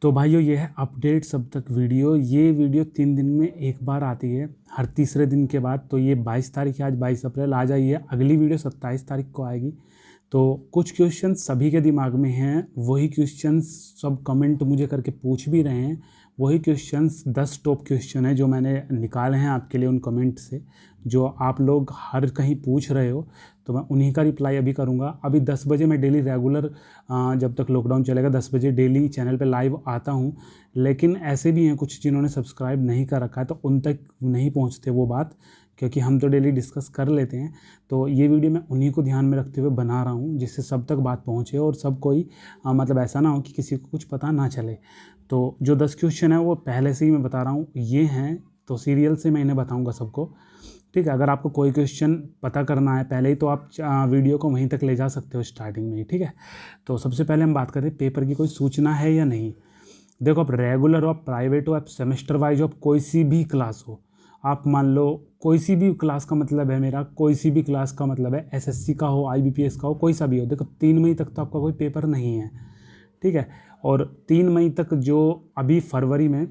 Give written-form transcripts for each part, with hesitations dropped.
तो भाइयों ये है अपडेट सब तक वीडियो। ये वीडियो 3 दिन में एक बार आती है, हर तीसरे दिन के बाद। तो ये 22 तारीख है, आज 22 अप्रैल आ जाइए। अगली वीडियो 27 तारीख को आएगी। तो कुछ क्वेश्चन सभी के दिमाग में हैं, वही क्वेश्चंस सब कमेंट मुझे करके पूछ भी रहे हैं। वही क्वेश्चंस 10 टॉप क्वेश्चन है जो मैंने निकाले हैं आपके लिए उन कमेंट से, जो आप लोग हर कहीं पूछ रहे हो। तो मैं उन्हीं का रिप्लाई अभी करूँगा। अभी 10 बजे मैं डेली रेगुलर, जब तक लॉकडाउन चलेगा 10 बजे डेली चैनल पे लाइव आता हूँ। लेकिन ऐसे भी हैं कुछ जिन्होंने सब्सक्राइब नहीं कर रखा है, तो उन तक नहीं पहुँचते वो बात, क्योंकि हम तो डेली डिस्कस कर लेते हैं। तो ये वीडियो मैं उन्हीं को ध्यान में रखते हुए बना रहा हूँ, जिससे सब तक बात पहुँचे और सब कोई मतलब ऐसा ना हो कि किसी को कुछ पता ना चले। तो जो 10 क्वेश्चन है वो पहले से ही मैं बता रहा हूँ, ये हैं तो सीरियल से मैं इन्हें बताऊँगा सबको। ठीक है, अगर आपको कोई क्वेश्चन पता करना है पहले ही, तो आप वीडियो को वहीं तक ले जा सकते हो स्टार्टिंग में ही। ठीक है, तो सबसे पहले हम बात करें पेपर की कोई सूचना है या नहीं। देखो, आप रेगुलर हो, आप प्राइवेट हो, आप सेमेस्टर वाइज हो, आप कोई सी भी क्लास हो, आप मान लो कोई सी भी क्लास का मतलब है मेरा, कोई सी भी क्लास का मतलब है एसएससी का हो, आईबीपीएस का हो, कोई सा भी हो। देखो 3 मई तक तो आपका कोई पेपर नहीं है। ठीक है, और 3 मई तक जो अभी फरवरी में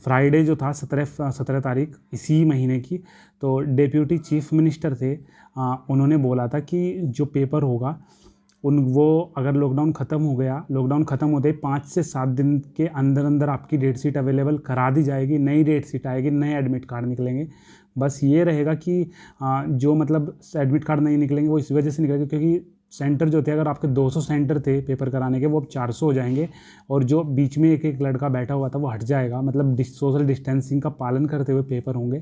फ्राइडे जो था 17 तारीख इसी महीने की, तो डेप्यूटी चीफ मिनिस्टर थे, उन्होंने बोला था कि जो पेपर होगा वो अगर लॉकडाउन ख़त्म हो गया, लॉकडाउन ख़त्म होते ही 5 से 7 दिन के अंदर अंदर आपकी डेट शीट अवेलेबल करा दी जाएगी। नई डेट शीट आएगी, नए एडमिट कार्ड निकलेंगे। बस ये रहेगा कि जो मतलब एडमिट कार्ड नहीं निकलेंगे वो इस वजह से निकलेंगे क्योंकि सेंटर जो थे, अगर आपके 200 सेंटर थे पेपर कराने के, वो अब 400 हो जाएंगे। और जो बीच में एक एक लड़का बैठा हुआ था वो हट जाएगा, मतलब सोशल डिस्टेंसिंग का पालन करते हुए पेपर होंगे।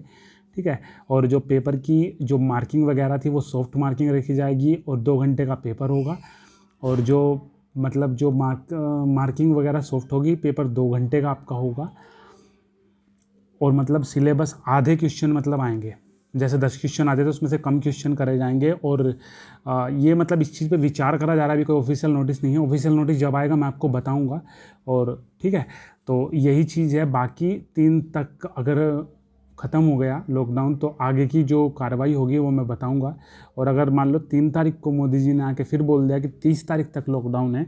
ठीक है, और जो पेपर की जो मार्किंग वगैरह थी वो सॉफ्ट मार्किंग रखी जाएगी और 2 घंटे का पेपर होगा। और जो मतलब जो मार्किंग वगैरह सॉफ्ट होगी, पेपर 2 घंटे का आपका होगा। और मतलब सिलेबस आधे क्वेश्चन मतलब आएंगे, जैसे 10 क्वेश्चन आते थे उसमें से कम क्वेश्चन करे जाएंगे। और ये मतलब इस चीज़ पे विचार करा जा रहा है, अभी कोई ऑफिशियल नोटिस नहीं है। ऑफिशियल नोटिस जब आएगा मैं आपको बताऊंगा। और ठीक है, तो यही चीज़ है। बाकी 3 तक अगर ख़त्म हो गया लॉकडाउन, तो आगे की जो कार्रवाई होगी वो मैं बताऊंगा। और अगर मान लो 3 तारीख को मोदी जी ने आके फिर बोल दिया कि 30 तारीख तक लॉकडाउन है,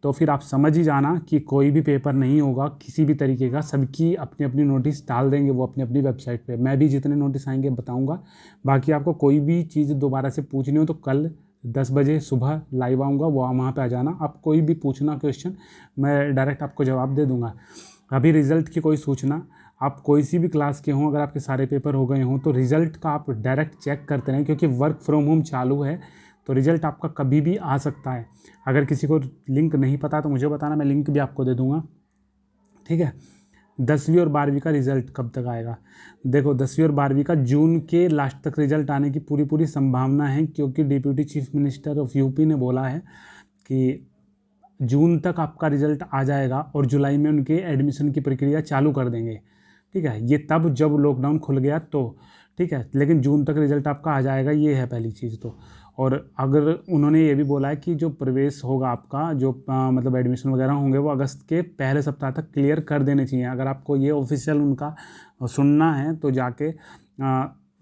तो फिर आप समझ ही जाना कि कोई भी पेपर नहीं होगा किसी भी तरीके का। सबकी अपनी अपनी नोटिस डाल देंगे वो अपनी अपनी वेबसाइट पे। मैं भी जितने नोटिस आएंगे बताऊंगा। बाकी आपको कोई भी चीज़ दोबारा से पूछनी हो तो कल 10 बजे सुबह लाइव आऊँगा, वो वहाँ पे आ जाना। आप कोई भी पूछना क्वेश्चन, मैं डायरेक्ट आपको जवाब दे दूँगा। अभी रिज़ल्ट की कोई सूचना, आप कोई सी भी क्लास के हों, अगर आपके सारे पेपर हो गए हों तो रिज़ल्ट का आप डायरेक्ट चेक करते रहें, क्योंकि वर्क फ्रॉम होम चालू है। तो रिज़ल्ट आपका कभी भी आ सकता है। अगर किसी को लिंक नहीं पता तो मुझे बताना, मैं लिंक भी आपको दे दूँगा। ठीक है, 10वीं और 12वीं का रिज़ल्ट कब तक आएगा। देखो 10वीं और 12वीं का जून के लास्ट तक रिज़ल्ट आने की पूरी पूरी संभावना है, क्योंकि deputy chief minister of UP ने बोला है कि जून तक आपका रिज़ल्ट आ जाएगा और जुलाई में उनके एडमिशन की प्रक्रिया चालू कर देंगे। ठीक है, ये तब जब लॉकडाउन खुल गया तो। ठीक है, लेकिन जून तक रिज़ल्ट आपका आ जाएगा, ये है पहली चीज़ तो। और अगर उन्होंने ये भी बोला है कि जो प्रवेश होगा आपका, जो मतलब एडमिशन वगैरह होंगे, वो अगस्त के पहले सप्ताह तक क्लियर कर देने चाहिए। अगर आपको ये ऑफिशियल उनका सुनना है तो जाके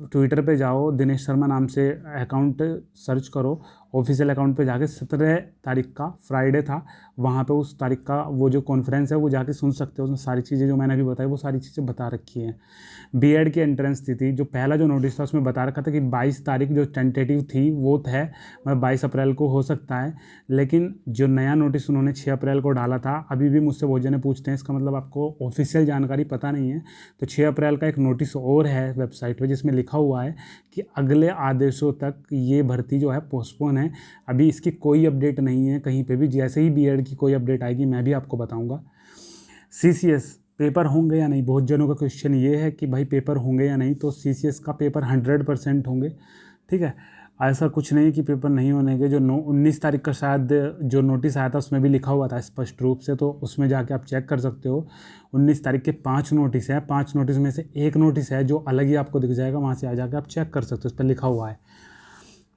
ट्विटर पे जाओ, दिनेश शर्मा नाम से अकाउंट सर्च करो, ऑफिशियल अकाउंट पे जाके 17 तारीख का फ्राइडे था, वहाँ पे उस तारीख का वो जो कॉन्फ्रेंस है वो जाके सुन सकते हो। उसमें सारी चीज़ें जो मैंने अभी बताई वो सारी चीज़ें बता रखी हैं। बीएड की एंट्रेंस थी, जो पहला जो नोटिस था उसमें बता रखा था कि 22 तारीख जो टेंटेटिव थी वो है, मतलब 22 अप्रैल को हो सकता है। लेकिन जो नया नोटिस उन्होंने 6 अप्रैल को डाला था, अभी भी मुझसे बहुत जने पूछते हैं इसका मतलब आपको ऑफिशियल जानकारी पता नहीं है। तो 6 अप्रैल का एक नोटिस और है वेबसाइट पर, जिसमें लिखा हुआ है कि अगले आदेशों तक ये भर्ती जो है पोस्टपोन है। अभी इसकी कोई अपडेट नहीं है कहीं पे भी। जैसे ही बीएड की कोई अपडेट आएगी मैं भी आपको बताऊंगा। सीसीएस पेपर होंगे या नहीं, बहुत जनों का क्वेश्चन ये है कि भाई पेपर होंगे या नहीं। तो सीसीएस का पेपर 100% होंगे। ठीक है, ऐसा कुछ नहीं कि पेपर नहीं होने के। जो 19 तारीख का शायद जो नोटिस आया था उसमें भी लिखा हुआ था स्पष्ट रूप से, तो उसमें जाके आप चेक कर सकते हो। 19 तारीख के 5 नोटिस है, 5 नोटिस में से एक नोटिस है जो अलग ही आपको दिख जाएगा, वहाँ से आ जाकर आप चेक कर सकते हो, उस पर लिखा हुआ है।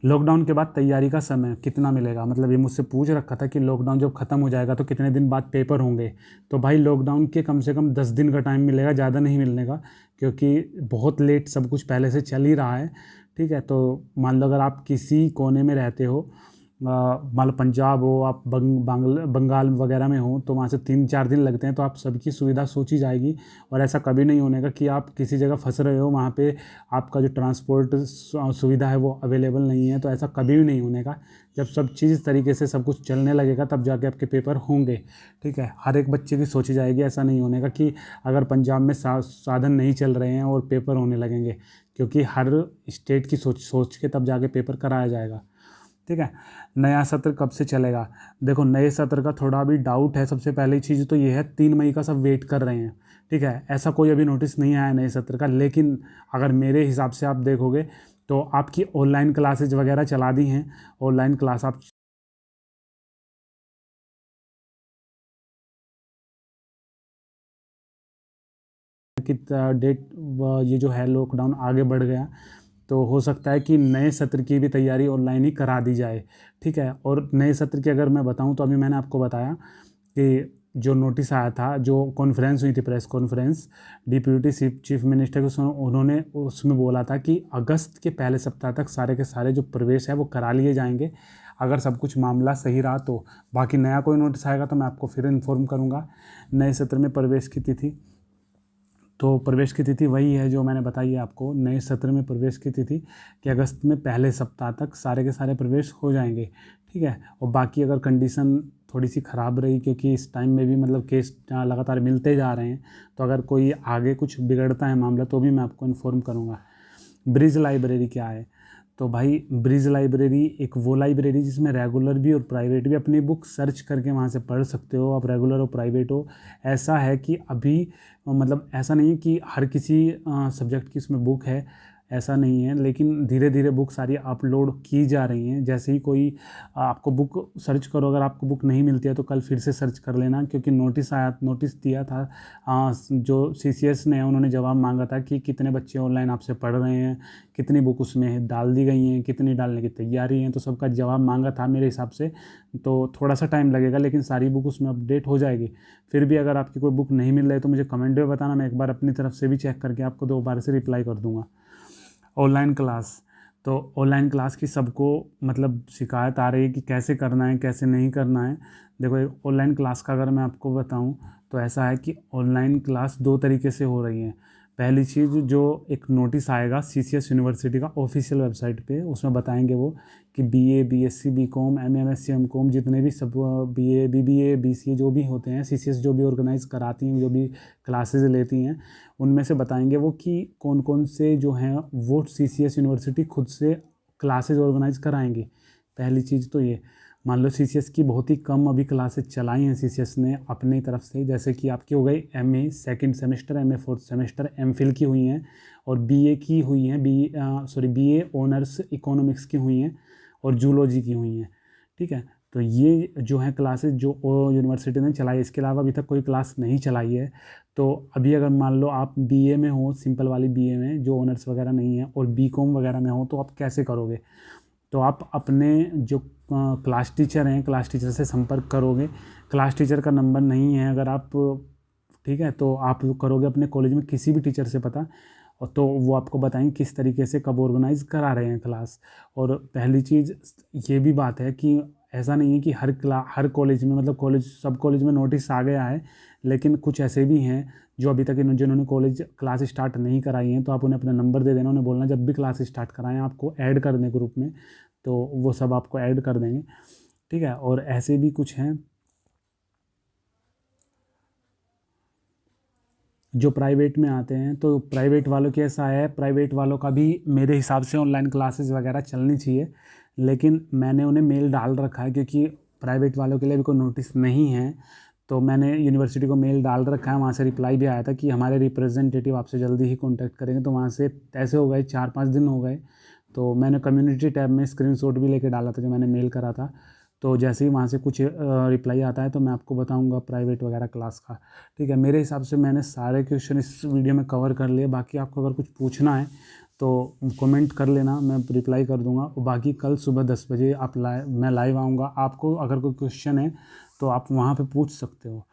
लॉकडाउन के बाद तैयारी का समय कितना मिलेगा, मतलब ये मुझसे पूछ रखा था कि लॉकडाउन जब ख़त्म हो जाएगा तो कितने दिन बाद पेपर होंगे। तो भाई लॉकडाउन के कम से कम 10 दिन का टाइम मिलेगा, ज़्यादा नहीं मिलने का, क्योंकि बहुत लेट सब कुछ पहले से चल ही रहा है। ठीक है, तो मान लो अगर आप किसी कोने में रहते हो मान लो पंजाब हो, आप बंगाल वगैरह में हो, तो वहाँ से 3-4 दिन लगते हैं, तो आप सबकी सुविधा सोची जाएगी। और ऐसा कभी नहीं होने का कि आप किसी जगह फंस रहे हो, वहाँ पे आपका जो ट्रांसपोर्ट सुविधा है वो अवेलेबल नहीं है, तो ऐसा कभी भी नहीं होने का। जब सब चीज़ तरीके से सब कुछ चलने लगेगा तब जाके आपके पेपर होंगे, ठीक है। हर एक बच्चे की सोची जाएगी, ऐसा नहीं होने का कि अगर पंजाब में साधन नहीं चल रहे हैं और पेपर होने लगेंगे, क्योंकि हर स्टेट की सोच सोच के तब जाके पेपर कराया जाएगा, ठीक है। नया सत्र कब से चलेगा? देखो, नए सत्र का थोड़ा अभी डाउट है। सबसे पहली चीज़ तो ये है, 3 मई का सब वेट कर रहे हैं, ठीक है। ऐसा कोई अभी नोटिस नहीं आया नए सत्र का, लेकिन अगर मेरे हिसाब से आप देखोगे तो आपकी ऑनलाइन क्लासेज वगैरह चला दी हैं। ऑनलाइन क्लास आप की डेट, ये जो है लॉकडाउन आगे बढ़ गया, तो हो सकता है कि नए सत्र की भी तैयारी ऑनलाइन ही करा दी जाए, ठीक है। और नए सत्र की अगर मैं बताऊं तो अभी मैंने आपको बताया कि जो नोटिस आया था, जो कॉन्फ्रेंस हुई थी, press conference deputy chief minister के, उन्होंने उसमें बोला था कि अगस्त के पहले सप्ताह तक सारे के सारे जो प्रवेश है वो करा लिए जाएंगे, अगर सब कुछ मामला सही रहा तो। बाकी नया कोई नोटिस आएगा तो मैं आपको फिर इन्फॉर्म करूँगा। नए सत्र में प्रवेश की तिथि, तो प्रवेश की तिथि वही है जो मैंने बताई है आपको। नए सत्र में प्रवेश की तिथि कि अगस्त में पहले सप्ताह तक सारे के सारे प्रवेश हो जाएंगे, ठीक है। और बाकी अगर कंडीशन थोड़ी सी ख़राब रही, क्योंकि इस टाइम में भी मतलब केस लगातार मिलते जा रहे हैं, तो अगर कोई आगे कुछ बिगड़ता है मामला तो भी मैं आपको इन्फॉर्म करूँगा। ब्रिज लाइब्रेरी क्या है? तो भाई, ब्रिज लाइब्रेरी एक वो लाइब्रेरी जिसमें रेगुलर भी और प्राइवेट भी अपनी बुक सर्च करके वहाँ से पढ़ सकते हो, आप रेगुलर और प्राइवेट हो। ऐसा है कि अभी मतलब ऐसा नहीं है कि हर किसी सब्जेक्ट की उसमें बुक है, ऐसा नहीं है, लेकिन धीरे धीरे बुक सारी अपलोड की जा रही हैं। जैसे ही कोई आपको बुक सर्च करो, अगर आपको बुक नहीं मिलती है तो कल फिर से सर्च कर लेना, क्योंकि नोटिस दिया था जो सीसीएस ने, उन्होंने जवाब मांगा था कि कितने बच्चे ऑनलाइन आपसे पढ़ रहे हैं, कितनी बुक उसमें डाल दी गई हैं, कितनी डालने की तैयारी है, तो सबका जवाब मांगा था मेरे हिसाब से। तो थोड़ा सा टाइम लगेगा, लेकिन सारी बुक उसमें अपडेट हो जाएगी। फिर भी अगर आपकी कोई बुक नहीं मिल रही तो मुझे कमेंट में बताना, मैं एक बार अपनी तरफ से भी चेक करके आपको दोबारा से रिप्लाई कर दूंगा। ऑनलाइन क्लास, तो ऑनलाइन क्लास की सबको मतलब शिकायत आ रही है कि कैसे करना है, कैसे नहीं करना है। देखो, ऑनलाइन क्लास का अगर मैं आपको बताऊं तो ऐसा है कि ऑनलाइन क्लास 2 तरीके से हो रही है। पहली चीज़, जो एक नोटिस आएगा सीसीएस यूनिवर्सिटी का ऑफिशियल वेबसाइट पे, उसमें बताएंगे वो कि BA, BSc, BCom, MA, MSc, MCom, जितने भी सब बीए, बीबीए, बीसीए जो भी होते हैं, सीसीएस जो भी ऑर्गेनाइज कराती हैं, जो भी क्लासेस लेती हैं, उनमें से बताएंगे वो कि कौन कौन से जो हैं वो सीसीएस यूनिवर्सिटी खुद से क्लासेज ऑर्गेनाइज कराएंगी। पहली चीज़ तो ये, मान लो सीसीएस की बहुत ही कम अभी क्लासेज चलाई हैं सीसीएस ने अपनी तरफ से, जैसे कि आपकी हो गई MA second semester, MA fourth semester, MPhil की हुई हैं, और बीए की हुई हैं, बीए ऑनर्स इकोनॉमिक्स की हुई हैं, और जूलॉजी की हुई हैं, ठीक है। तो ये जो है क्लासेज जो यूनिवर्सिटी ने चलाई, इसके अलावा अभी तक कोई क्लास नहीं चलाई है। तो अभी अगर मान लो आप बीए में हो, सिंपल वाली बीए में जो ऑनर्स वगैरह नहीं है, और बीकॉम वगैरह में हो, तो आप कैसे करोगे? तो आप अपने जो क्लास टीचर हैं, क्लास टीचर से संपर्क करोगे। क्लास टीचर का नंबर नहीं है अगर आप, ठीक है, तो आप करोगे अपने कॉलेज में किसी भी टीचर से पता, और तो वो आपको बताएंगे किस तरीके से कब ऑर्गेनाइज करा रहे हैं क्लास। और पहली चीज़ ये भी बात है कि ऐसा नहीं है कि हर कॉलेज में, मतलब सब कॉलेज में नोटिस आ गया है, लेकिन कुछ ऐसे भी हैं जो अभी तक जिन्होंने कॉलेज क्लास स्टार्ट नहीं कराई हैं, तो आप उन्हें अपना नंबर दे देना, उन्हें बोलना जब भी क्लास स्टार्ट कराएं आपको ऐड कर दें ग्रुप में, तो वो सब आपको ऐड कर देंगे, ठीक है। और ऐसे भी कुछ हैं जो प्राइवेट में आते हैं, तो प्राइवेट वालों की ऐसा है, प्राइवेट वालों का भी मेरे हिसाब से ऑनलाइन क्लासेस वगैरह चलनी चाहिए, लेकिन मैंने उन्हें मेल डाल रखा है, क्योंकि प्राइवेट वालों के लिए भी कोई नोटिस नहीं है। तो मैंने यूनिवर्सिटी को मेल डाल रखा है, वहाँ से रिप्लाई भी आया था कि हमारे रिप्रेजेंटेटिव आपसे जल्दी ही कॉन्टैक्ट करेंगे। तो वहाँ से ऐसे हो गए 4-5 दिन हो गए, तो मैंने कम्युनिटी टैब में स्क्रीनशॉट भी लेके डाला था जो मैंने मेल करा था। तो जैसे ही वहाँ से कुछ रिप्लाई आता है तो मैं आपको बताऊंगा प्राइवेट वगैरह क्लास का, ठीक है। मेरे हिसाब से मैंने सारे क्वेश्चन इस वीडियो में कवर कर लिए। बाकी आपको अगर कुछ पूछना है तो कमेंट कर लेना, मैं रिप्लाई कर दूंगा। और बाकी कल सुबह 10 बजे मैं लाइव आऊँगा। आपको अगर कोई क्वेश्चन है तो आप वहाँ पे पूछ सकते हो।